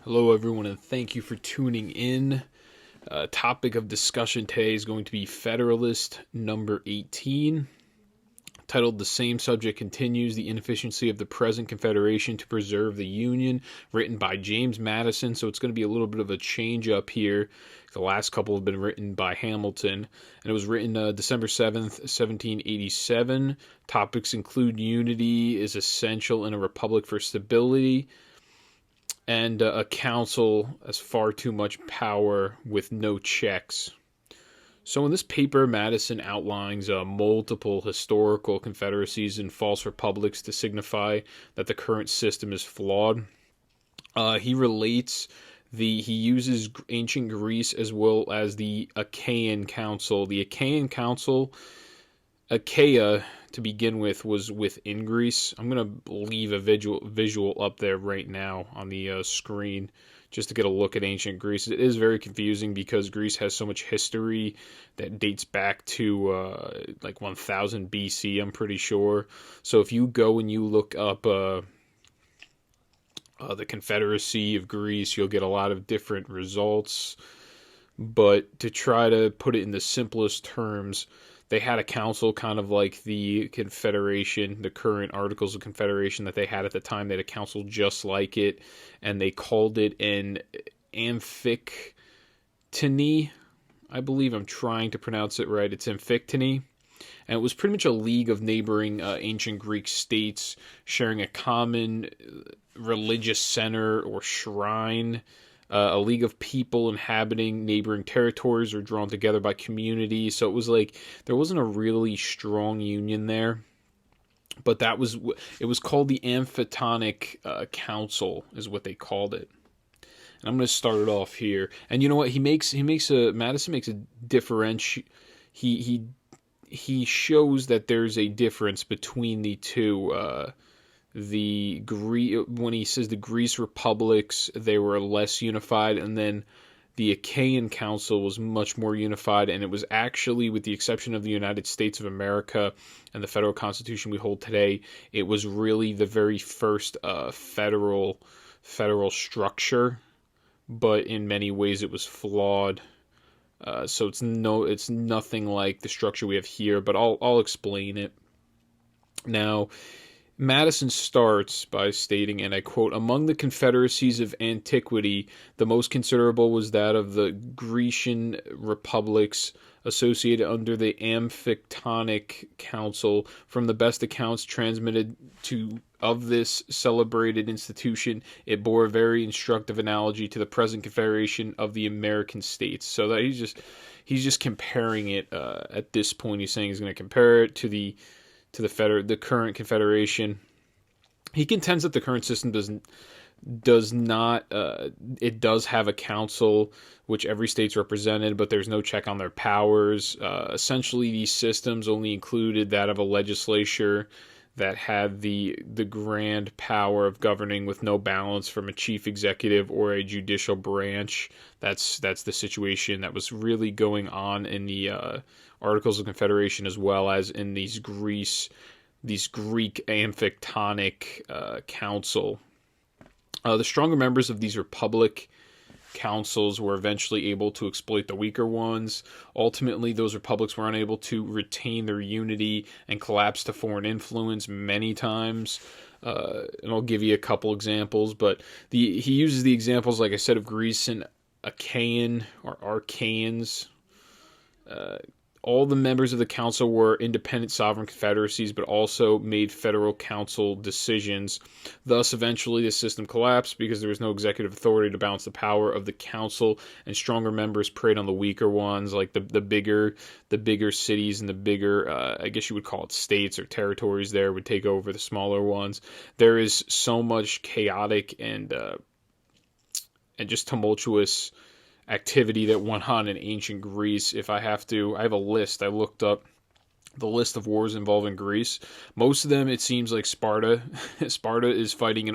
Hello, everyone, and thank you for tuning in. Topic of discussion today is going to be Federalist number 18, titled "The Same Subject Continues: The Inefficiency of the Present Confederation to Preserve the Union," written by James Madison. So it's going to be a little bit of a change up here. The last couple have been written by Hamilton, and it was written December 7th, 1787. Topics include unity is essential in a republic for stability, and a council has far too much power with no checks. So in this paper, Madison outlines multiple historical confederacies and false republics to signify that the current system is flawed. He uses ancient Greece as well as the Achaean Council. The Achaean Council, Achaea, to begin with, was within Greece. I'm going to leave a visual up there right now on the screen just to get a look at ancient Greece. It is very confusing because Greece has so much history that dates back to like 1000 BC, I'm pretty sure. So if you go and you look up the Confederacy of Greece, you'll get a lot of different results. But to try to put it in the simplest terms, they had a council kind of like the Confederation, the current Articles of Confederation that they had at the time. They had a council just like it, and they called it an amphictyony. I believe I'm trying to pronounce it right. It's amphictyony. And it was pretty much a league of neighboring ancient Greek states sharing a common religious center or shrine. A league of people inhabiting neighboring territories or drawn together by community. So it was like there wasn't a really strong union there, but it was called the Amphitonic Council is what they called it. And I'm going to start it off here. And you know what? Madison makes a differential. He shows that there's a difference between the two. When he says the Greece republics, they were less unified, and then the Achaean Council was much more unified, and it was actually, with the exception of the United States of America and the federal constitution we hold today, it was really the very first federal structure, but in many ways it was flawed. So it's nothing like the structure we have here, but I'll explain it. Now, Madison starts by stating, and I quote, "Among the confederacies of antiquity, the most considerable was that of the Grecian republics associated under the Amphictyonic Council. From the best accounts transmitted of this celebrated institution, it bore a very instructive analogy to the present confederation of the American states." So that he's just comparing it at this point. He's saying he's going to compare it to the current confederation. He contends that the current system does not it does have a council which every state's represented, but there's no check on their powers. Essentially, these systems only included that of a legislature that had the grand power of governing with no balance from a chief executive or a judicial branch. That's the situation that was really going on in the Articles of Confederation, as well as in these Greek Amphictyonic Council. The stronger members of these republic councils were eventually able to exploit the weaker ones. Ultimately, those republics were unable to retain their unity and collapsed to foreign influence many times. And I'll give you a couple examples, but he uses the examples, like I said, of Greece and Achaean or Archaeans. All the members of the council were independent sovereign confederacies, but also made federal council decisions. Thus, eventually, the system collapsed because there was no executive authority to balance the power of the council, and stronger members preyed on the weaker ones, like the bigger cities and the bigger, I guess you would call it states or territories. There would take over the smaller ones. There is so much chaotic and just tumultuous activity that went on in ancient Greece. I have a list. I looked up the list of wars involving Greece. Most of them, it seems like Sparta. Sparta is fighting in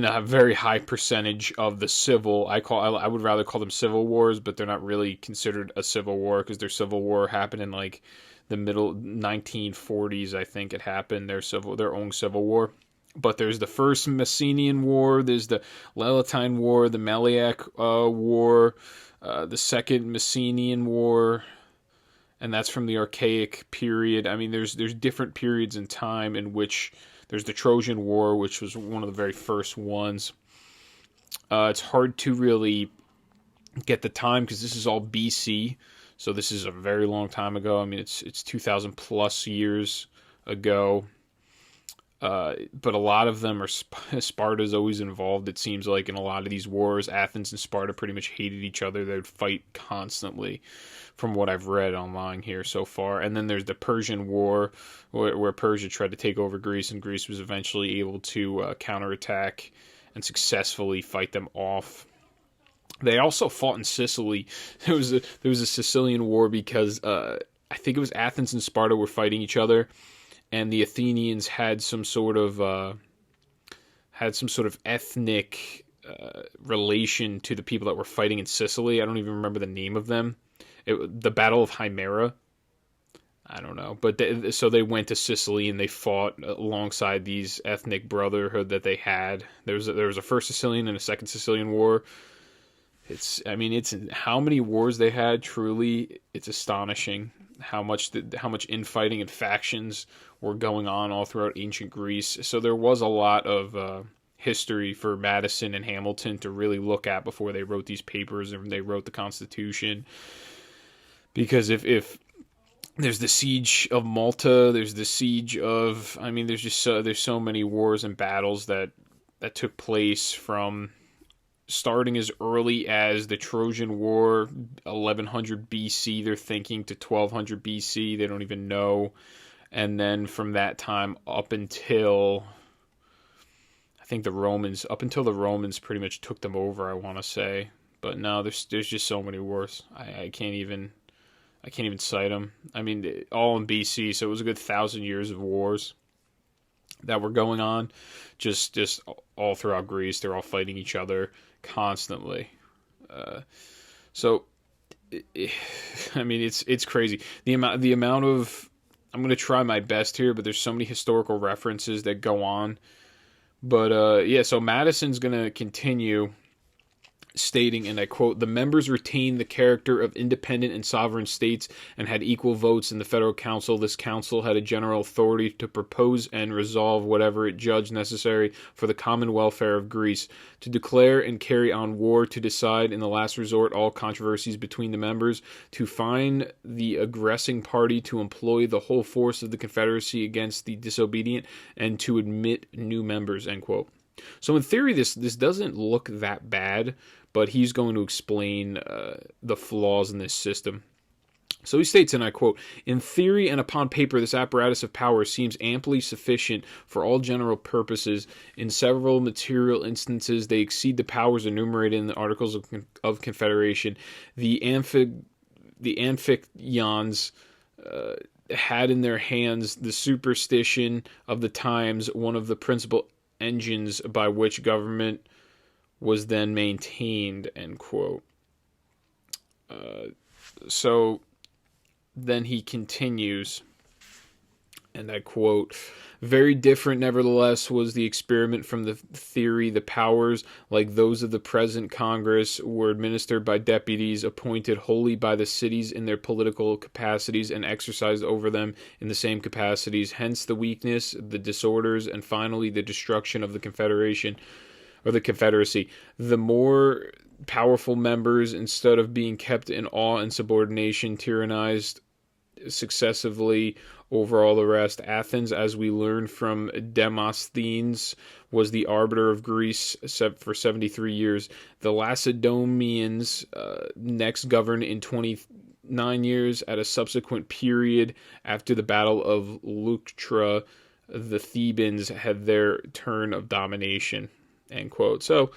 a very high percentage of the civil. I would rather call them civil wars, but they're not really considered a civil war because their civil war happened in like the middle 1940s. I think it happened. Their own civil war. But there's the First Messenian War, there's the Lelatine War, the Maliac War, the Second Messenian War, and that's from the Archaic period. I mean, there's different periods in time in which there's the Trojan War, which was one of the very first ones. It's hard to really get the time because this is all BC, so this is a very long time ago. I mean, it's 2,000 plus years ago. But a lot of them are Sparta's always involved, it seems like, in a lot of these wars. Athens and Sparta pretty much hated each other. They would fight constantly, from what I've read online here so far. And then there's the Persian War, where Persia tried to take over Greece, and Greece was eventually able to counterattack and successfully fight them off. They also fought in Sicily. There was a Sicilian War because I think it was Athens and Sparta were fighting each other, and the Athenians had some sort of ethnic relation to the people that were fighting in Sicily. I don't even remember the name of them. The Battle of Himera. I don't know, but so they went to Sicily and they fought alongside these ethnic brotherhood that they had. There was a first Sicilian and a second Sicilian War. It's how many wars they had. Truly, it's astonishing how much infighting and factions were going on all throughout ancient Greece. So there was a lot of history for Madison and Hamilton to really look at before they wrote these papers and they wrote the Constitution. Because if there's the siege of Malta, there's the siege of, there's so many wars and battles that took place from starting as early as the Trojan War, 1100 BC, they're thinking, to 1200 BC, they don't even know. And then from that time up until, I think the Romans pretty much took them over, I want to say. But no, there's just so many wars. I can't even cite them. I mean, all in BC, so it was a good 1,000 years of wars that were going on, just all throughout Greece. They're all fighting each other constantly. It's crazy. The amount of, I'm going to try my best here, but there's so many historical references that go on. But so Madison's going to continue stating, and I quote, "The members retained the character of independent and sovereign states and had equal votes in the federal council. This council had a general authority to propose and resolve whatever it judged necessary for the common welfare of Greece, to declare and carry on war, to decide in the last resort all controversies between the members, to fine the aggressing party, to employ the whole force of the confederacy against the disobedient, and to admit new members," end quote. So in theory, this doesn't look that bad, but he's going to explain the flaws in this system. So he states, and I quote, "In theory and upon paper, this apparatus of power seems amply sufficient for all general purposes. In several material instances, they exceed the powers enumerated in the Articles of Confederation. The Amphictyons had in their hands the superstition of the times, one of the principal engines by which government was then maintained," end quote. So then he continues, and I quote, "Very different, nevertheless, was the experiment from the theory. The powers, like those of the present Congress, were administered by deputies appointed wholly by the cities in their political capacities and exercised over them in the same capacities. Hence the weakness, the disorders, and finally the destruction of the Confederation, or the Confederacy. The more powerful members, instead of being kept in awe and subordination, tyrannized successively over all the rest. Athens, as we learn from Demosthenes, was the arbiter of Greece for 73 years. The Lacedaemonians next governed in 29 years. At a subsequent period, after the Battle of Leuctra, the Thebans had their turn of domination," end quote. So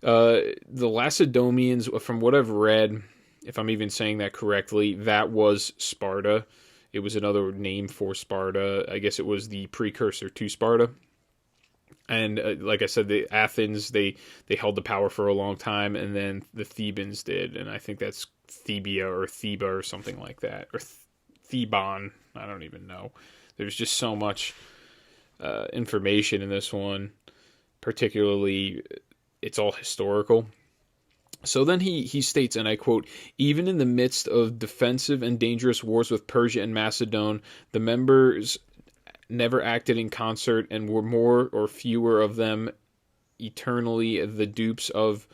the Lacedaemonians, from what I've read, if I'm even saying that correctly, that was Sparta. It was another name for Sparta. I guess it was the precursor to Sparta. And like I said, the Athens, they held the power for a long time, and then the Thebans did. And I think that's Thebia or Theba or something like that. Or Theban. I don't even know. There's just so much information in this one, particularly it's all historical. So then he states, and I quote, even in the midst of defensive and dangerous wars with Persia and Macedon, the members never acted in concert and were more or fewer of them eternally the dupes of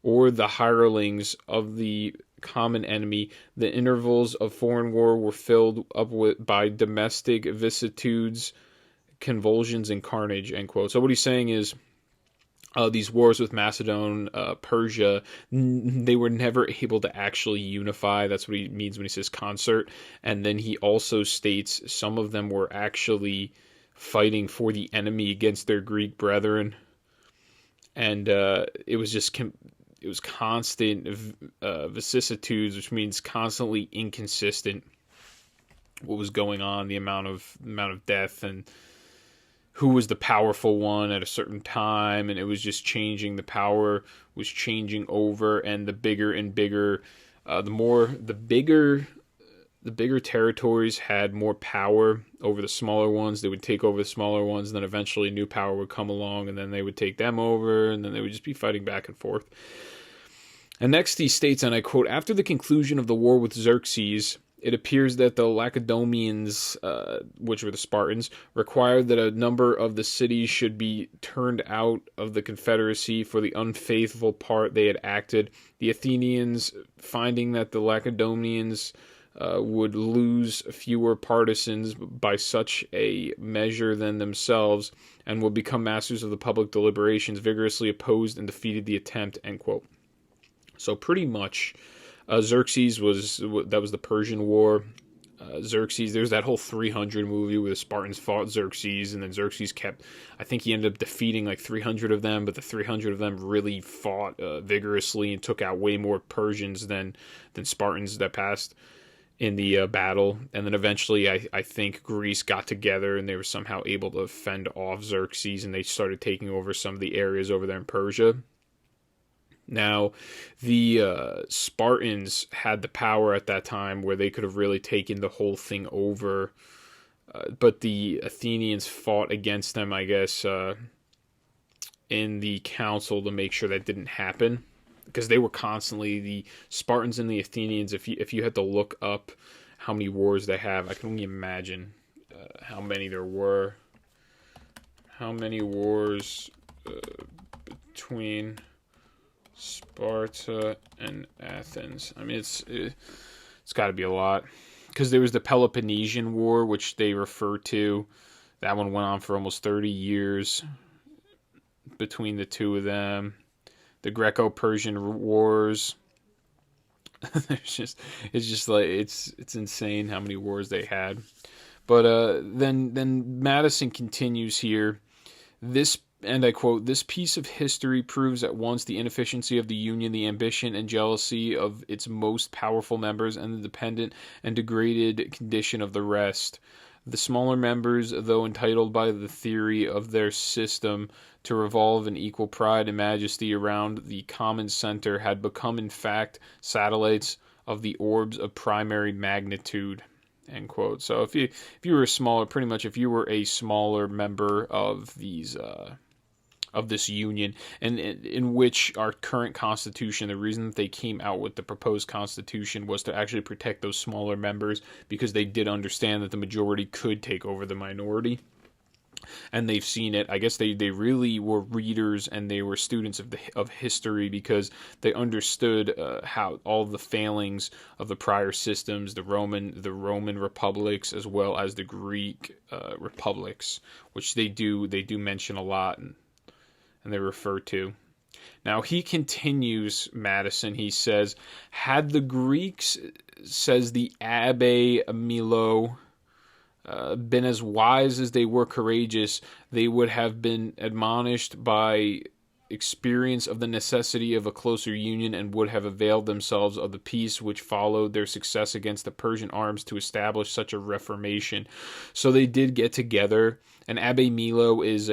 or the hirelings of the common enemy. The intervals of foreign war were filled up by domestic vicissitudes, convulsions, and carnage, end quote. So what he's saying is, these wars with Macedon, Persia, they were never able to actually unify. That's what he means when he says concert. And then he also states some of them were actually fighting for the enemy against their Greek brethren. And it was constant vicissitudes, which means constantly inconsistent. What was going on, the amount of death, and who was the powerful one at a certain time, and it was just changing. The power was changing over, and the bigger and bigger, the bigger territories had more power over the smaller ones. They would take over the smaller ones, and then eventually new power would come along, and then they would take them over, and then they would just be fighting back and forth. And next he states, and I quote, after the conclusion of the war with Xerxes, it appears that the Lacedaemonians, which were the Spartans, required that a number of the cities should be turned out of the confederacy for the unfaithful part they had acted. The Athenians, finding that the Lacedaemonians would lose fewer partisans by such a measure than themselves and would become masters of the public deliberations, vigorously opposed and defeated the attempt, end quote. So pretty much Xerxes that was the Persian War. Xerxes, there's that whole 300 movie where the Spartans fought Xerxes, and then Xerxes I think he ended up defeating like 300 of them, but the 300 of them really fought vigorously and took out way more Persians than Spartans that passed in the battle. And then eventually I think Greece got together and they were somehow able to fend off Xerxes, and they started taking over some of the areas over there in Persia. Now, the Spartans had the power at that time where they could have really taken the whole thing over, but the Athenians fought against them, I guess, in the council to make sure that didn't happen, because they were constantly, the Spartans and the Athenians, if you had to look up how many wars they have, I can only imagine how many there were. How many wars between Sparta and Athens? I mean, it's got to be a lot, because there was the Peloponnesian War, which they refer to. That one went on for almost 30 years between the two of them. The Greco-Persian Wars. it's insane how many wars they had. But then Madison continues here. And I quote, this piece of history proves at once the inefficiency of the Union, the ambition and jealousy of its most powerful members, and the dependent and degraded condition of the rest. The smaller members, though entitled by the theory of their system to revolve in equal pride and majesty around the common center, had become in fact satellites of the orbs of primary magnitude. End quote. So if you were a smaller, pretty much if you were a smaller member of these of this union, and in which our current constitution, the reason that they came out with the proposed constitution was to actually protect those smaller members, because they did understand that the majority could take over the minority. And they've seen it. I guess they really were readers and they were students of history, because they understood how all the failings of the prior systems, the Roman republics as well as the Greek republics, which they do mention a lot and they refer to. Now he continues, Madison, he says, had the Greeks, says the Abbe Milo, been as wise as they were courageous, they would have been admonished by experience of the necessity of a closer union, and would have availed themselves of the peace which followed their success against the Persian arms to establish such a reformation. So they did get together, and Abbe Milo is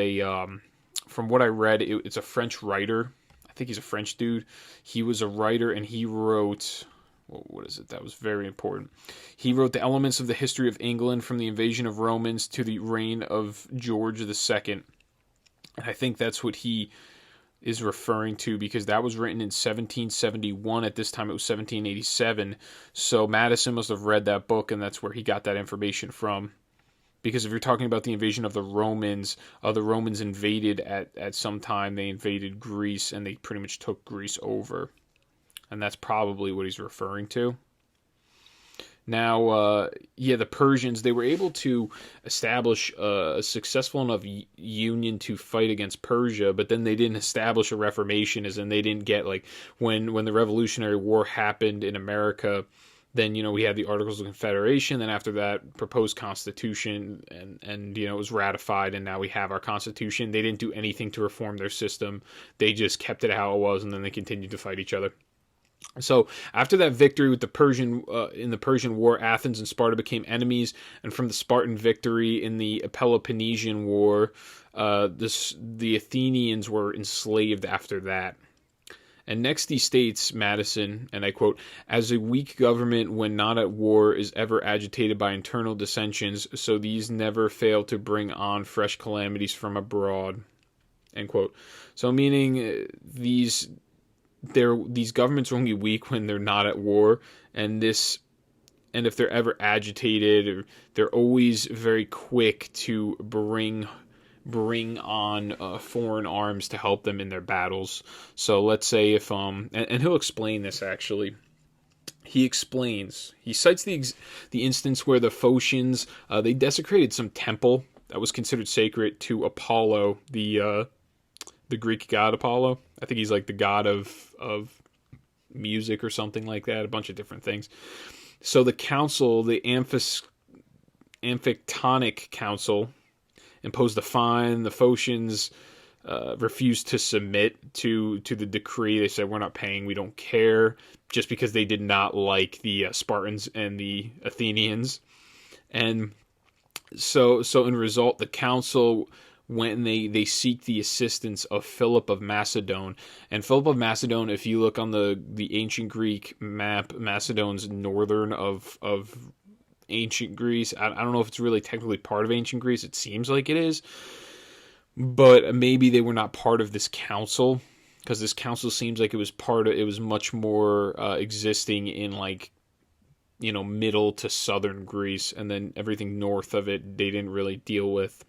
from what I read, it's a French writer. I think he's a French dude. He was a writer, and he wrote, what is it? That was very important. He wrote the elements of the history of England from the invasion of Romans to the reign of George II. And I think that's what he is referring to, because that was written in 1771. At this time, it was 1787. So Madison must have read that book, and that's where he got that information from. Because if you're talking about the invasion of the Romans invaded at some time. They invaded Greece, and they pretty much took Greece over. And that's probably what he's referring to. Now, the Persians, they were able to establish a successful enough union to fight against Persia, but then they didn't establish a reformation, as in they didn't get, like, when the Revolutionary War happened in America, then, we had the Articles of Confederation, then after that, proposed Constitution, and it was ratified, and now we have our Constitution. They didn't do anything to reform their system. They just kept it how it was, and then they continued to fight each other. So after that victory with in the Persian War, Athens and Sparta became enemies, and from the Spartan victory in the Peloponnesian War, the Athenians were enslaved after that. And next he states, Madison, and I quote, "As a weak government when not at war is ever agitated by internal dissensions, so these never fail to bring on fresh calamities from abroad." End quote. So meaning these governments are only weak when they're not at war, and if they're ever agitated, they're always very quick to bring on foreign arms to help them in their battles. So let's say if and he'll explain this actually. He cites the instance where the Phocians they desecrated some temple that was considered sacred to Apollo, the Greek god Apollo. I think he's like the god of music or something like that, a bunch of different things. So the council, the Amphictonic Council, imposed a fine. The Phocians refused to submit to the decree. They said, "We're not paying, we don't care," just because they did not like the Spartans and the Athenians. And so in result, the council went and they seek the assistance of Philip of Macedon. And Philip of Macedon, if you look on the ancient Greek map, Macedon's northern of ancient Greece. I don't know if it's really technically part of ancient Greece. It seems like it is. But maybe they were not part of this council, because this council seems like it was much more existing in, like, middle to southern Greece, and then everything north of it they didn't really deal with.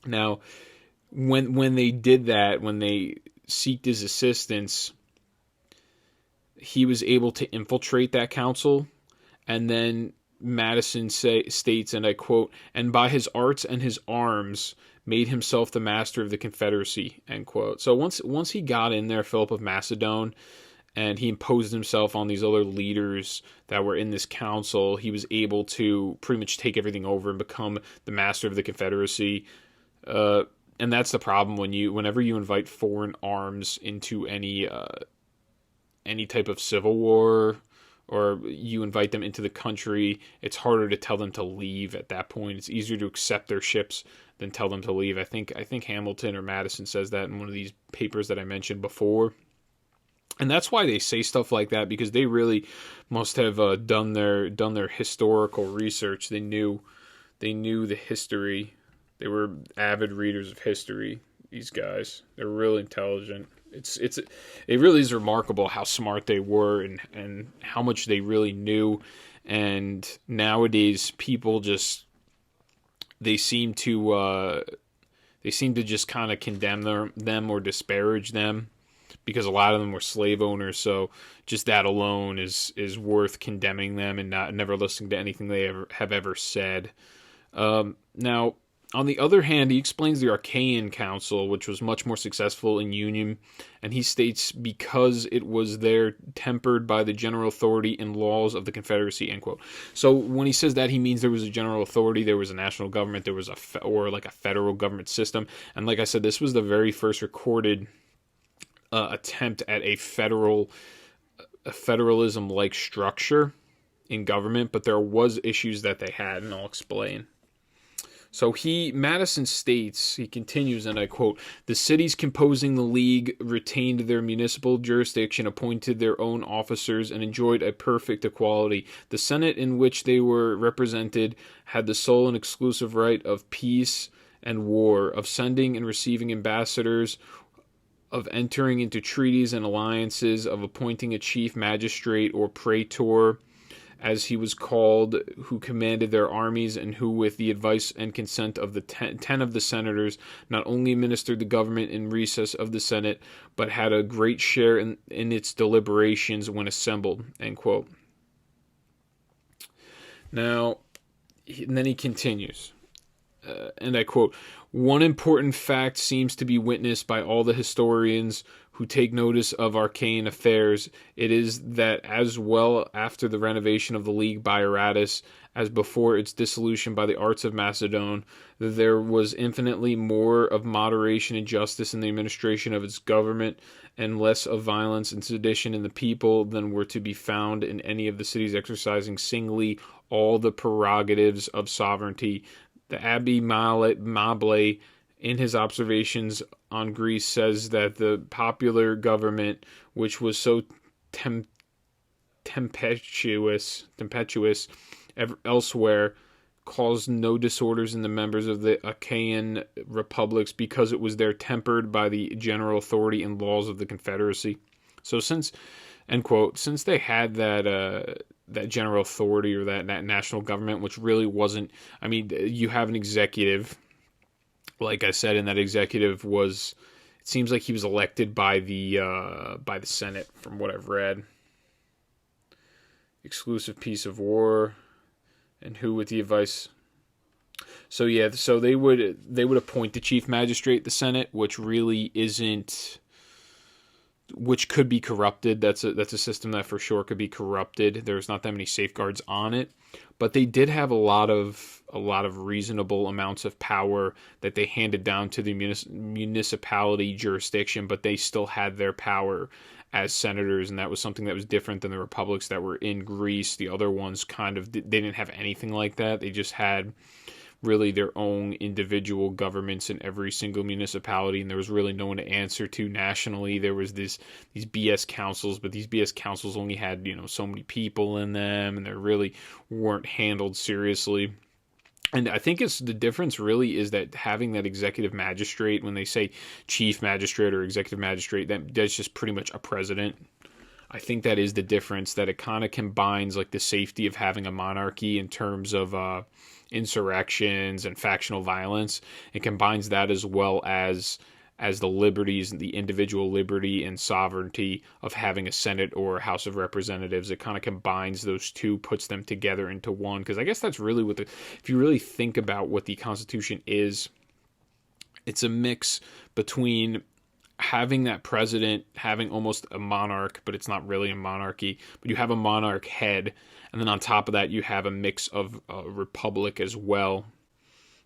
Now, when they did that, when they sought his assistance, he was able to infiltrate that council, and then Madison states, and I quote, "and by his arts and his arms made himself the master of the Confederacy," end quote. So once he got in there, Philip of Macedon, and he imposed himself on these other leaders that were in this council, he was able to pretty much take everything over and become the master of the Confederacy. And that's the problem whenever you invite foreign arms into any type of civil war, or you invite them into the country, it's harder to tell them to leave at that point. It's easier to accept their ships than tell them to leave. I think Hamilton or Madison says that in one of these papers that I mentioned before. And that's why they say stuff like that, because they really must have done their historical research. They knew the history. They were avid readers of history. These guys, they're really intelligent. It really is remarkable how smart they were and how much they really knew. And nowadays, people they seem to just kind of condemn them or disparage them, because a lot of them were slave owners. So just that alone is worth condemning them and never listening to anything they have ever said. Now, on the other hand, he explains the Achaean Council, which was much more successful in union, and he states because it was there tempered by the general authority and laws of the Confederacy, end quote. So when he says that, he means there was a general authority, there was a national government, there was a federal government system, and like I said, this was the very first recorded attempt at a federalism-like structure in government, but there was issues that they had, and I'll explain. So Madison states, he continues, and I quote, "The cities composing the League retained their municipal jurisdiction, appointed their own officers, and enjoyed a perfect equality. The Senate in which they were represented had the sole and exclusive right of peace and war, of sending and receiving ambassadors, of entering into treaties and alliances, of appointing a chief magistrate or praetor, as he was called, who commanded their armies, and who, with the advice and consent of the ten of the senators, not only administered the government in recess of the Senate, but had a great share in its deliberations when assembled." End quote. Now, and then he continues, and I quote, "One important fact seems to be witnessed by all the historians who take notice of Achaean affairs. It is that as well after the renovation of the League by Aratus as before its dissolution by the arts of Macedon, there was infinitely more of moderation and justice in the administration of its government, and less of violence and sedition in the people than were to be found in any of the cities exercising singly all the prerogatives of sovereignty. The Abbé Mable, in his observations on Greece, says that the popular government, which was so tempestuous elsewhere, caused no disorders in the members of the Achaean republics, because it was there tempered by the general authority and laws of the confederacy." So since, end quote, since they had that general authority, or that national government, which really wasn't, I mean, you have an executive, like I said, and that executive was, it seems like he was elected by the Senate, from what I've read. Exclusive peace of war, and who, with the advice. So yeah, so they would appoint the chief magistrate, the Senate, which really isn't, which could be corrupted. That's a system that for sure could be corrupted. There's not that many safeguards on it, but they did have a lot of reasonable amounts of power that they handed down to the municipality jurisdiction, but they still had their power as senators, and that was something that was different than the republics that were in Greece. The other ones they didn't have anything like that. They just had really their own individual governments in every single municipality, and there was really no one to answer to nationally. There was these BS councils, but these BS councils only had, so many people in them, and they really weren't handled seriously. And I think the difference really is that having that executive magistrate, when they say chief magistrate or executive magistrate, that's just pretty much a president. I think that is the difference, that it kind of combines like the safety of having a monarchy in terms of insurrections and factional violence. It combines that as well as the liberties, the individual liberty and sovereignty of having a Senate or a House of Representatives. It kind of combines those two, puts them together into one. Because I guess that's really if you really think about what the Constitution is, it's a mix between having that president, having almost a monarch, but it's not really a monarchy, but you have a monarch head, and then on top of that you have a mix of a republic as well,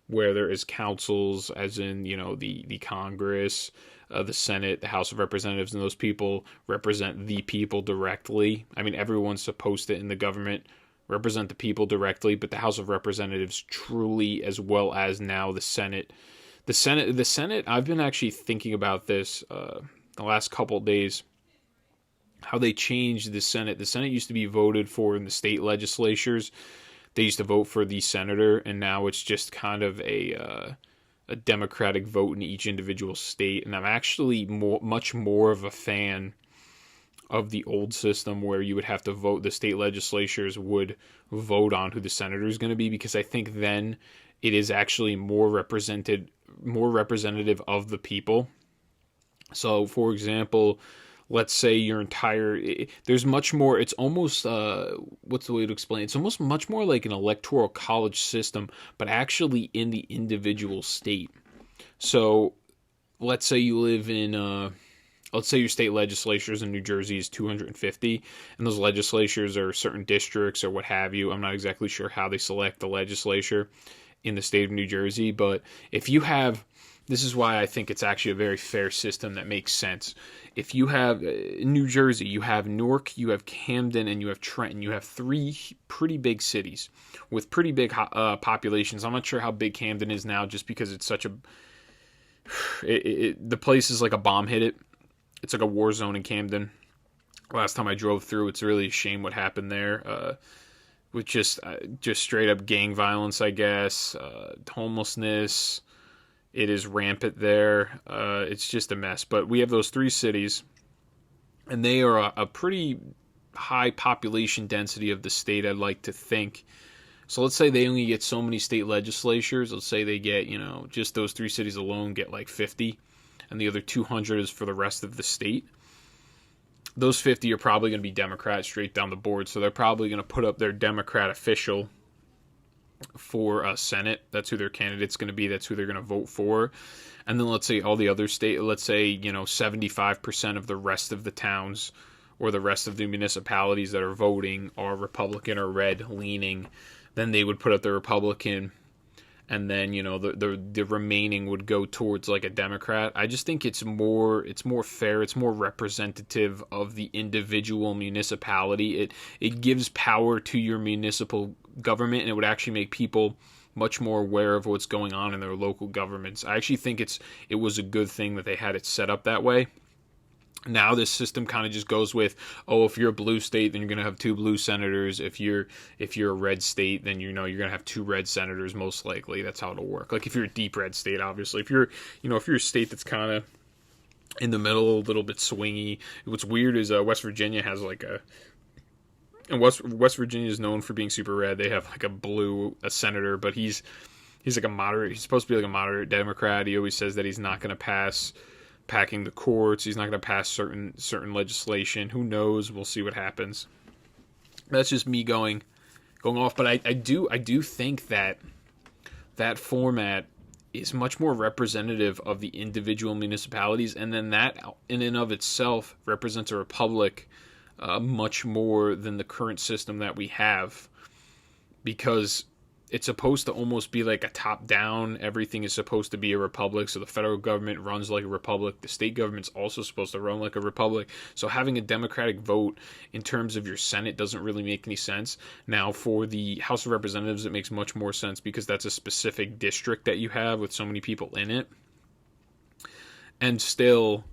where there is councils, as in, the Congress, the Senate, the House of Representatives, and those people represent the people directly. I mean, everyone's supposed to, in the government, represent the people directly, but the House of Representatives truly, as well as now the Senate. The Senate, I've been actually thinking about this the last couple of days, how they changed the Senate. The Senate used to be voted for in the state legislatures. They used to vote for the senator, and now it's just kind of a democratic vote in each individual state. And I'm actually much more of a fan of the old system, where you would have to vote, the state legislatures would vote on who the senator is going to be, because I think then it is actually more representative of the people. So, for example, let's say there's much more, it's almost, what's the way to explain it? It's almost much more like an electoral college system, but actually in the individual state. So, let's say you live in, let's say your state legislatures in New Jersey is 250, and those legislatures are certain districts or what have you. I'm not exactly sure how they select the legislature in the state of New Jersey, but if you have This is why I think it's actually a very fair system that makes sense. If you have New Jersey, you have Newark, you have Camden, and you have Trenton. You have three pretty big cities with pretty big populations. I'm not sure how big Camden is now, just because it's such a the place is like a bomb hit it. It's like a war zone in Camden. Last time I drove through, it's really a shame what happened there. With just straight up gang violence, I guess, homelessness. It is rampant there. It's just a mess. But we have those three cities, and they are a pretty high population density of the state, I'd like to think. So let's say they only get so many state legislatures. Let's say they get, just those three cities alone get like 50, and the other 200 is for the rest of the state. Those 50 are probably going to be Democrats straight down the board, so they're probably going to put up their Democrat official for Senate. That's who their candidate's going to be. That's who they're going to vote for. And then let's say all the other state, let's say, 75% of the rest of the towns or the rest of the municipalities that are voting are Republican or red leaning. Then they would put up the Republican, and then the remaining would go towards like a Democrat. I just think it's more fair, it's more representative of the individual municipality. It gives power to your municipal government, and it would actually make people much more aware of what's going on in their local governments. I actually think it was a good thing that they had it set up that way. Now this system kind of just goes with, if you're a blue state, then you're going to have 2 blue senators. If you're a red state, then you're going to have 2 red senators most likely. That's how it'll work. Like if you're a deep red state, obviously. If you're a state that's kind of in the middle, a little bit swingy. What's weird is West Virginia has and West Virginia is known for being super red. They have like a senator, but he's like a moderate. He's supposed to be like a moderate Democrat. He always says that he's not going to pass packing the courts. He's not going to pass certain legislation. Who knows? We'll see what happens. That's just me going off. But I do think that format is much more representative of the individual municipalities, and then that in and of itself represents a republic much more than the current system that we have, because it's supposed to almost be like a top-down. Everything is supposed to be a republic, so the federal government runs like a republic. The state government's also supposed to run like a republic. So having a Democratic vote in terms of your Senate doesn't really make any sense. Now, for the House of Representatives, it makes much more sense because that's a specific district that you have with so many people in it. And still,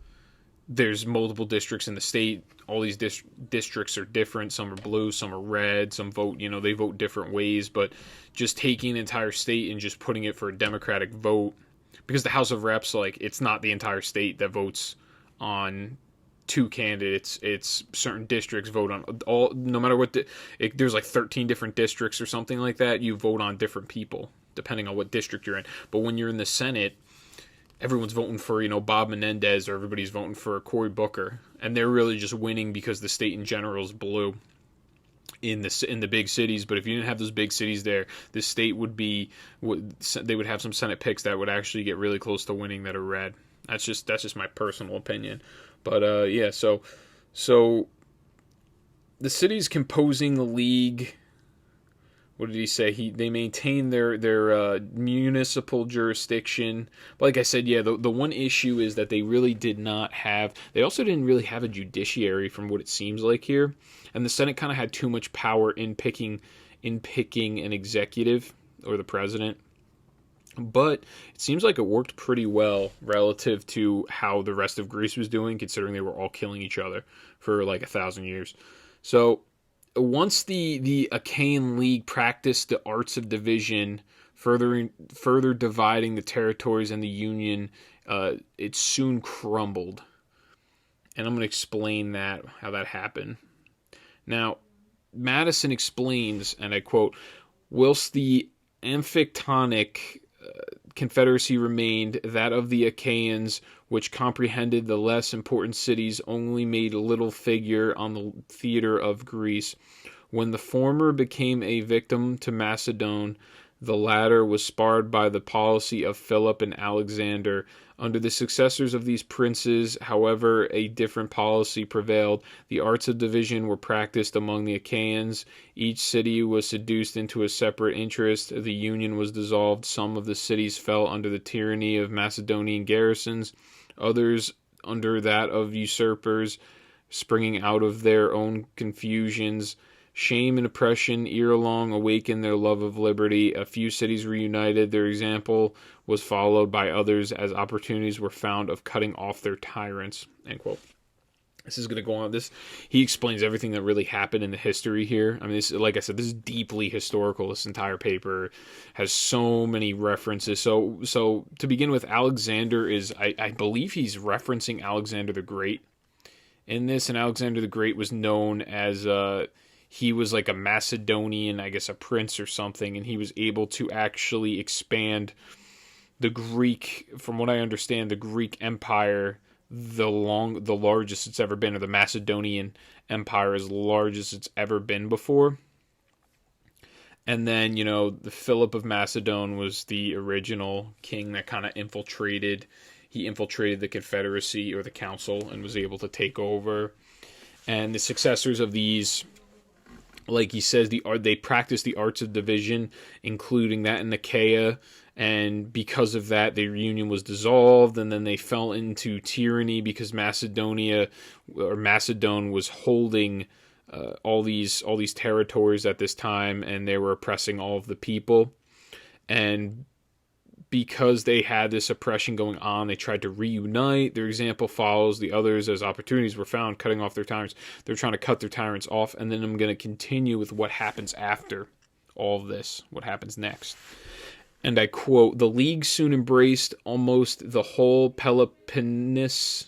there's multiple districts in the state. All these districts are different. Some are blue, some are red, some vote, they vote different ways. But just taking the entire state and just putting it for a Democratic vote, because the House of Reps, it's not the entire state that votes on 2 candidates. It's certain districts vote on all, no matter what, there's like 13 different districts or something like that. You vote on different people depending on what district you're in. But when you're in the Senate, everyone's voting for, Bob Menendez, or everybody's voting for Cory Booker. And they're really just winning because the state in general is blue in the big cities. But if you didn't have those big cities there, the state they would have some Senate picks that would actually get really close to winning that are red. That's just my personal opinion. But yeah, so the cities composing the league, what did he say? They maintain their municipal jurisdiction. But like I said, yeah, the one issue is that they really did not have. They also didn't really have a judiciary, from what it seems like here, and the Senate kind of had too much power in picking an executive or the president. But it seems like it worked pretty well relative to how the rest of Greece was doing, considering they were all killing each other for like 1,000 years. So once the Achaean League practiced the arts of division, further dividing the territories and the union, it soon crumbled. And I'm going to explain how that happened. Now, Madison explains, and I quote, "Whilst the Amphictyonic confederacy remained, that of the Achaeans, which comprehended the less important cities, only made little figure on the theater of Greece. When the former became a victim to Macedon, the latter was sparred by the policy of Philip and Alexander. Under the successors of these princes, however, a different policy prevailed. The arts of division were practiced among the Achaeans. Each city was seduced into a separate interest. The union was dissolved. Some of the cities fell under the tyranny of Macedonian garrisons, others under that of usurpers, springing out of their own confusions. Shame and oppression ere long awakened their love of liberty. A few cities reunited. Their example was followed by others as opportunities were found of cutting off their tyrants. End quote. This is going to go on. He explains everything that really happened in the history here. I mean, this, like I said, this is deeply historical. This entire paper has so many references. So to begin with, Alexander is, I believe he's referencing Alexander the Great in this, and Alexander the Great was known as he was like a Macedonian, I guess a prince or something, and he was able to actually expand the Greek, from what I understand, the Greek Empire, the largest it's ever been, or the Macedonian Empire as large as it's ever been before. And then, the Philip of Macedon was the original king that kind of infiltrated the Confederacy or the Council and was able to take over. And the successors of these, like he says, they practiced the arts of division, including that in Achaia, and because of that, their union was dissolved, and then they fell into tyranny because Macedon was holding all these territories at this time, and they were oppressing all of the people. And because they had this oppression going on, they tried to reunite. Their example follows the others as opportunities were found, cutting off their tyrants. They're trying to cut their tyrants off, and then I'm going to continue with what happens after all of this, what happens next. And I quote, "The League soon embraced almost the whole Peloponnesus.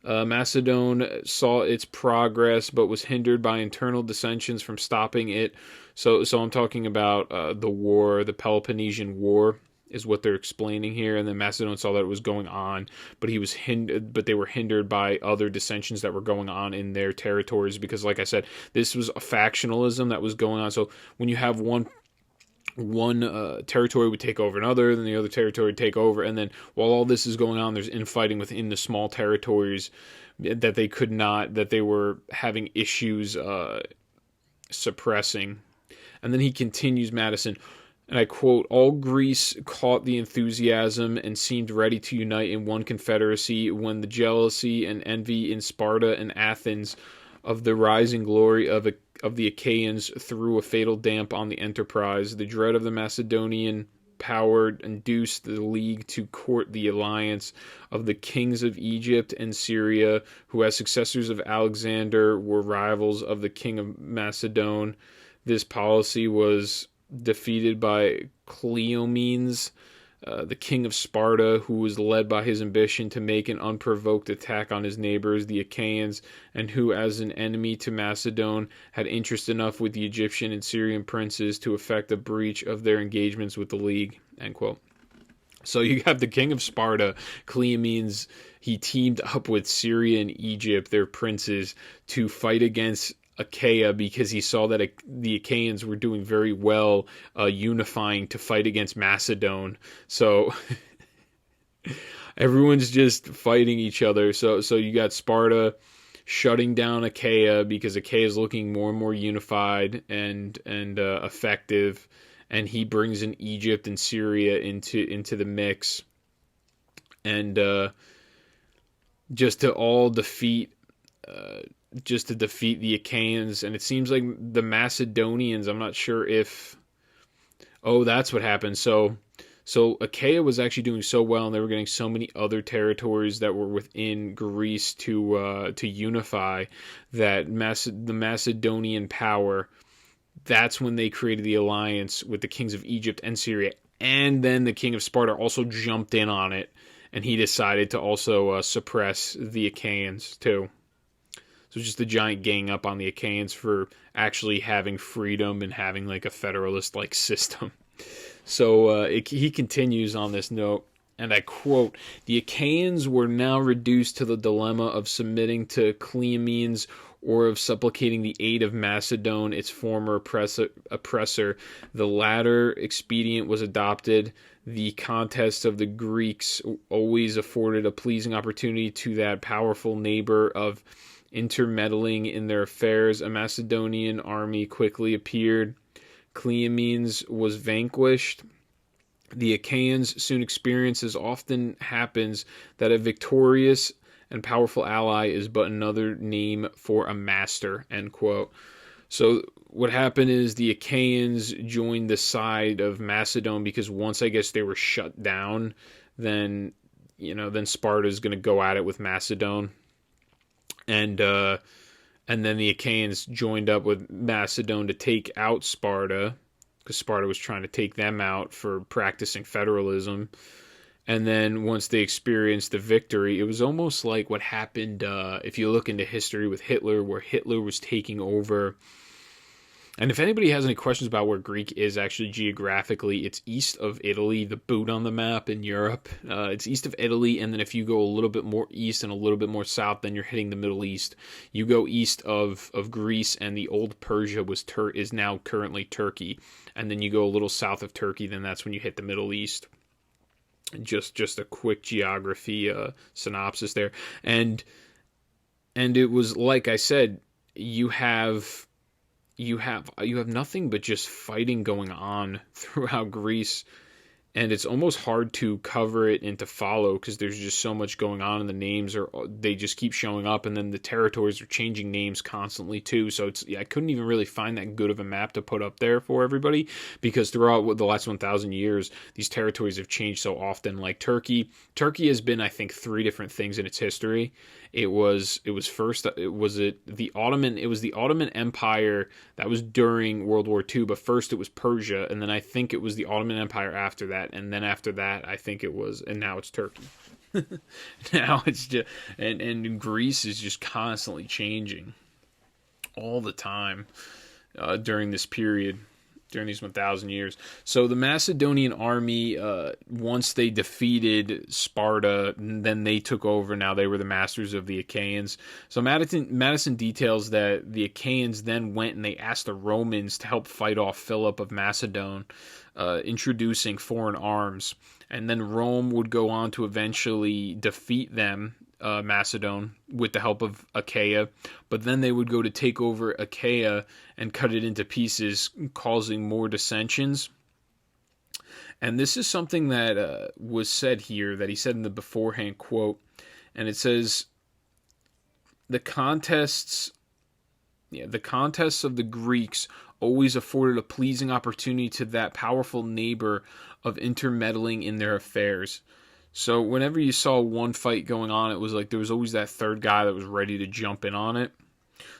Macedon saw its progress, but was hindered by internal dissensions from stopping it." So I'm talking about the war, the Peloponnesian War, is what they're explaining here. And then Macedon saw that it was going on, but they were hindered by other dissensions that were going on in their territories. Because, like I said, this was a factionalism that was going on. So when you have one territory would take over another, then the other territory would take over, and then while all this is going on, there's infighting within the small territories that they were having issues suppressing. And then he continues, Madison, and I quote, "All Greece caught the enthusiasm and seemed ready to unite in one confederacy when the jealousy and envy in Sparta and Athens of the rising glory of the Achaeans threw a fatal damp on the enterprise. The dread of the Macedonian power induced the League to court the alliance of the kings of Egypt and Syria, who as successors of Alexander were rivals of the king of Macedon. This policy was defeated by Cleomenes, the king of Sparta, who was led by his ambition to make an unprovoked attack on his neighbors, the Achaeans, and who, as an enemy to Macedon, had interest enough with the Egyptian and Syrian princes to effect a breach of their engagements with the League." End quote. So you have the king of Sparta, Cleomenes. He teamed up with Syria and Egypt, their princes, to fight against Achaia because he saw that the Achaeans were doing very well unifying to fight against Macedon. So everyone's just fighting each other. So you got Sparta shutting down Achaia because Achaia is looking more and more unified and effective, and he brings in Egypt and Syria into the mix, and just to defeat the Achaeans. And it seems like the Macedonians, I'm not sure if... Oh, that's what happened. So Achaia was actually doing so well, and they were getting so many other territories that were within Greece to unify, that the Macedonian power, that's when they created the alliance with the kings of Egypt and Syria. And then the king of Sparta also jumped in on it, and he decided to also suppress the Achaeans too. So just a giant gang up on the Achaeans for actually having freedom and having like a federalist-like system. So he continues on this note, and I quote, "The Achaeans were now reduced to the dilemma of submitting to Cleomenes or of supplicating the aid of Macedon, its former oppressor. The latter expedient was adopted. the contests of the Greeks always afforded a pleasing opportunity to that powerful neighbor of intermeddling in their affairs. A Macedonian army quickly appeared. Cleomenes was vanquished. The Achaeans soon experienced, as often happens, that a victorious and powerful ally is but another name for a master, end quote. So what happened is the Achaeans joined the side of Macedon because once I guess they were shut down, then Sparta's going to go at it with Macedon, and then the Achaeans joined up with Macedon to take out Sparta because Sparta was trying to take them out for practicing federalism. And then once they experienced the victory, it was almost like what happened if you look into history with Hitler, where Hitler was taking over. And if anybody has any questions about where Greek is actually geographically, it's east of Italy, the boot on the map in Europe. It's east of Italy, and then if you go a little bit more east and a little bit more south, then you're hitting the Middle East. You go east of Greece, and the old Persia is now currently Turkey. And then you go a little south of Turkey, then that's when you hit the Middle East. Just a quick geography synopsis there. And it was, like I said, you have nothing but just fighting going on throughout Greece, and it's almost hard to cover it and to follow because there's just so much going on, and the names they just keep showing up, and then the territories are changing names constantly too. So I couldn't even really find that good of a map to put up there for everybody because throughout the last 1,000 years, these territories have changed so often. Like Turkey has been, I think, 3 different things in its history. It was the Ottoman Empire. That was during World War II, but first it was Persia, and then I think it was the Ottoman Empire after that, and then after that I think it was, and now it's Turkey. Now it's just, and Greece is just constantly changing all the time during this period. During these 1,000 years. So the Macedonian army, once they defeated Sparta, then they took over. Now they were the masters of the Achaeans. So Madison details that the Achaeans then went and they asked the Romans to help fight off Philip of Macedon, introducing foreign arms. And then Rome would go on to eventually defeat them, Macedon, with the help of Achaia, but then they would go to take over Achaia and cut it into pieces, causing more dissensions. And this is something that was said here, that he said in the beforehand quote, and it says, the contests of the Greeks always afforded a pleasing opportunity to that powerful neighbor of intermeddling in their affairs. So whenever you saw one fight going on, it was like there was always that third guy that was ready to jump in on it.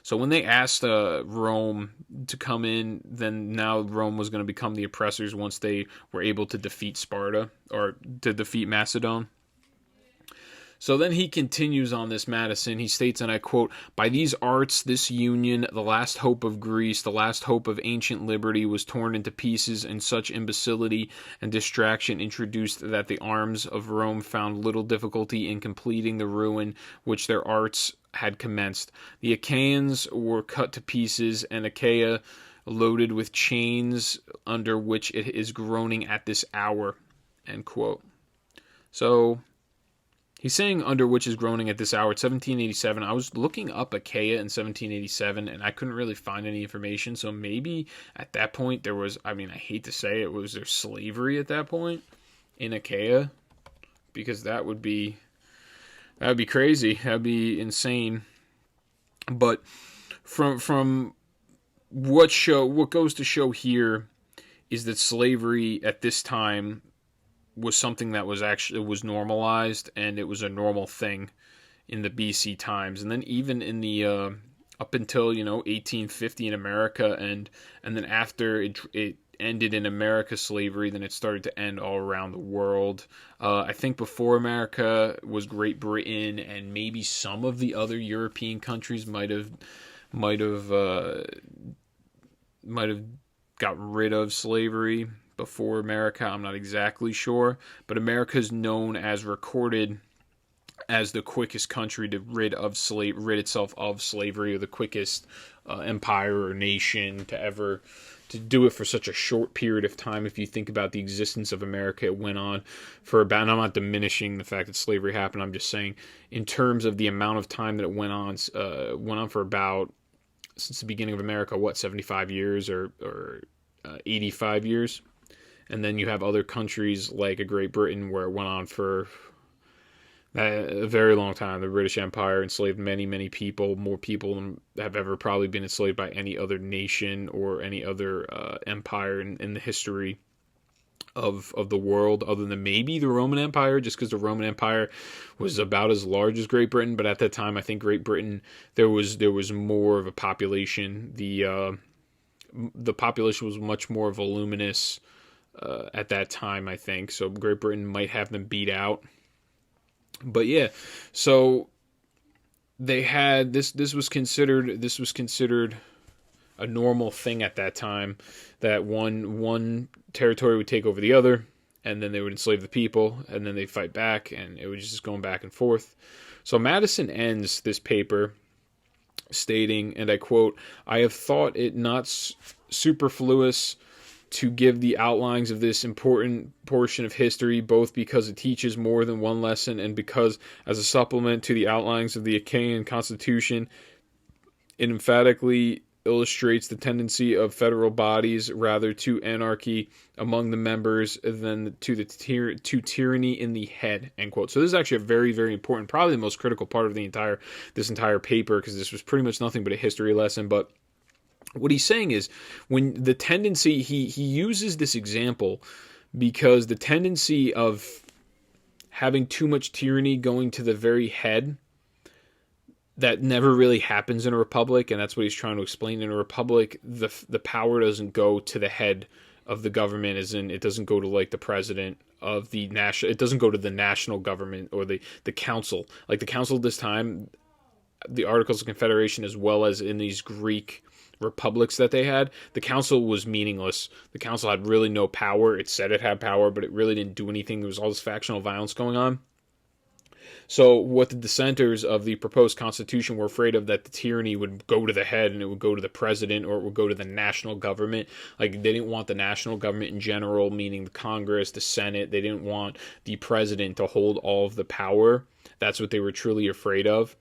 So when they asked Rome to come in, then now Rome was going to become the oppressors once they were able to defeat Sparta, or to defeat Macedon. So then he continues on this, Madison. He states, and I quote, "By these arts, this union, the last hope of Greece, the last hope of ancient liberty, was torn into pieces, and such imbecility and distraction introduced that the arms of Rome found little difficulty in completing the ruin which their arts had commenced. The Achaeans were cut to pieces, and Achaia loaded with chains under which it is groaning at this hour," end quote. So he's saying under which is groaning at this hour. It's 1787. I was looking up Achaia in 1787, and I couldn't really find any information. So maybe at that point there was, I mean, I hate to say it, was there slavery at that point in Achaia? Because that would be crazy. That'd be insane. But from what goes to show here is that slavery at this time was something that was normalized, and it was a normal thing in the BC times. And then even in the up until 1850 in America, and then after it ended in America, slavery, then it started to end all around the world. I think before America was Great Britain, and maybe some of the other European countries might have got rid of slavery before America. I'm not exactly sure, but America is known as recorded as the quickest country to rid itself of slavery, or the quickest empire or nation to ever to do it for such a short period of time. If you think about the existence of America, it went on for about, and I'm not diminishing the fact that slavery happened, I'm just saying in terms of the amount of time that it went on for about, since the beginning of America, 75 years or 85 years. And then you have other countries like Great Britain where it went on for a very long time. The British Empire enslaved many, many people, more people than have ever probably been enslaved by any other nation or any other empire in the history of the world, other than maybe the Roman Empire, just because the Roman Empire was about as large as Great Britain. But at that time, I think Great Britain, there was more of a population. The population was much more voluminous at that time, I think. So Great Britain might have them beat out. But yeah, so they had this was considered a normal thing at that time, that one territory would take over the other, and then they would enslave the people, and then they'd fight back, and it was just going back and forth. So Madison ends this paper stating, and I quote, "I have thought it not superfluous to give the outlines of this important portion of history, both because it teaches more than one lesson and because, as a supplement to the outlines of the Achaean constitution, it emphatically illustrates the tendency of federal bodies rather to anarchy among the members than to tyranny in the head," end quote. So this is actually a very, very important, probably the most critical part of this entire paper, because this was pretty much nothing but a history lesson. But what he's saying is, when the tendency, he uses this example because the tendency of having too much tyranny going to the very head, that never really happens in a republic, and that's what he's trying to explain. In a republic, the power doesn't go to the head of the government, as in it doesn't go to like the president of the national, it doesn't go to the national government or the council. Like the council this time, the Articles of Confederation, as well as in these Greek republics that they had, the council was meaningless. The council had really no power. It said it had power, but it really didn't do anything. There was all this factional violence going on. So what the dissenters of the proposed constitution were afraid of, that the tyranny would go to the head and it would go to the president, or it would go to the national government. Like, they didn't want the national government in general, meaning the Congress, the Senate. They didn't want the president to hold all of the power. That's what they were truly afraid of.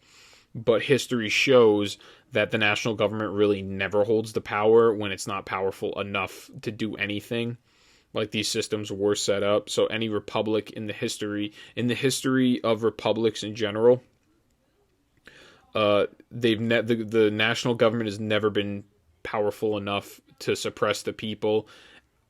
But history shows that the national government really never holds the power when it's not powerful enough to do anything. Like, these systems were set up. So any republic in the history of republics in general, the national government has never been powerful enough to suppress the people,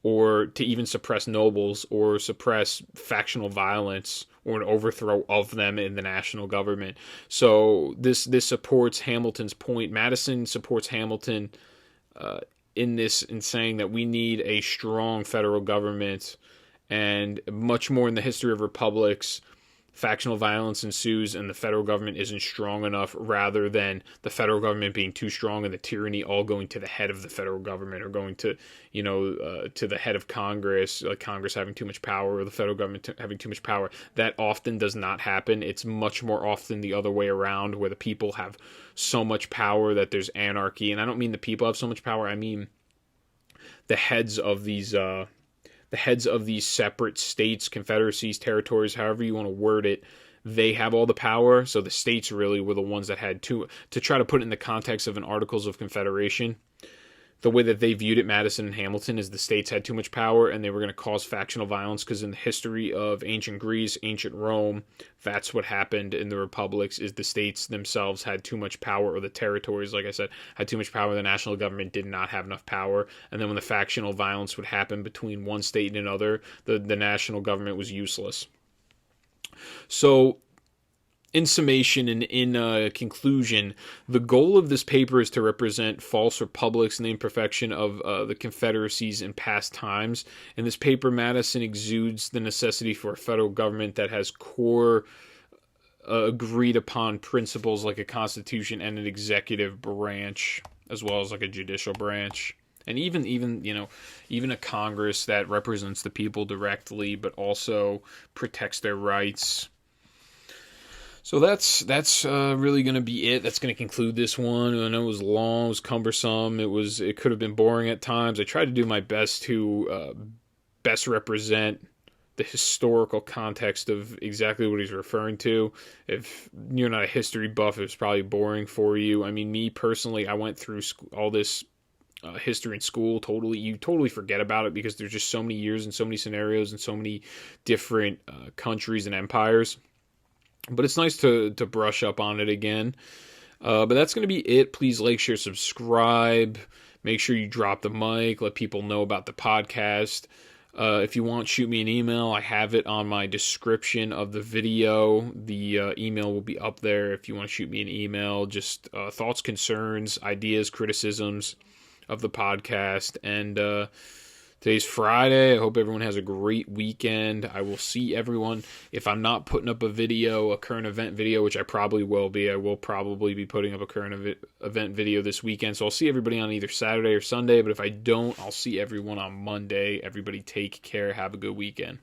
or to even suppress nobles, or suppress factional violence, or an overthrow of them in the national government. So this supports Hamilton's point. Madison supports Hamilton in saying that we need a strong federal government, and much more in the history of republics, factional violence ensues and the federal government isn't strong enough, rather than the federal government being too strong and the tyranny all going to the head of the federal government, or going to, to the head of Congress, like Congress having too much power, or the federal government having too much power. That often does not happen. It's much more often the other way around, where the people have so much power that there's anarchy. And I don't mean the people have so much power. I mean the heads of these separate states, confederacies, territories, however you want to word it, they have all the power. So the states really were the ones that had to try to put it in the context of an Articles of Confederation. The way that they viewed it, Madison and Hamilton, is the states had too much power and they were going to cause factional violence, because in the history of ancient Greece, ancient Rome, that's what happened in the republics, is the states themselves had too much power, or the territories, like I said, had too much power. The national government did not have enough power. And then when the factional violence would happen between one state and another, the national government was useless. So, in summation and in conclusion, the goal of this paper is to represent false republics and the imperfection of the confederacies in past times. In this paper, Madison exudes the necessity for a federal government that has core agreed upon principles, like a constitution and an executive branch, as well as like a judicial branch. And even a Congress that represents the people directly, but also protects their rights. So that's really going to be it. That's going to conclude this one. I know it was long, it was cumbersome, it could have been boring at times. I tried to do my best to best represent the historical context of exactly what he's referring to. If you're not a history buff, it's probably boring for you. I mean, me personally, I went through all this history in school. You totally forget about it because there's just so many years and so many scenarios and so many different countries and empires. But it's nice to brush up on it again. But that's going to be it. Please like, share, subscribe. Make sure you drop the mic. Let people know about the podcast. If you want, shoot me an email. I have it on my description of the video. The email will be up there if you want to shoot me an email. Just thoughts, concerns, ideas, criticisms of the podcast. And today's Friday. I hope everyone has a great weekend. I will see everyone. If I'm not putting up a current event video, which I probably will be, I will probably be putting up a current event video this weekend. So I'll see everybody on either Saturday or Sunday. But if I don't, I'll see everyone on Monday. Everybody take care. Have a good weekend.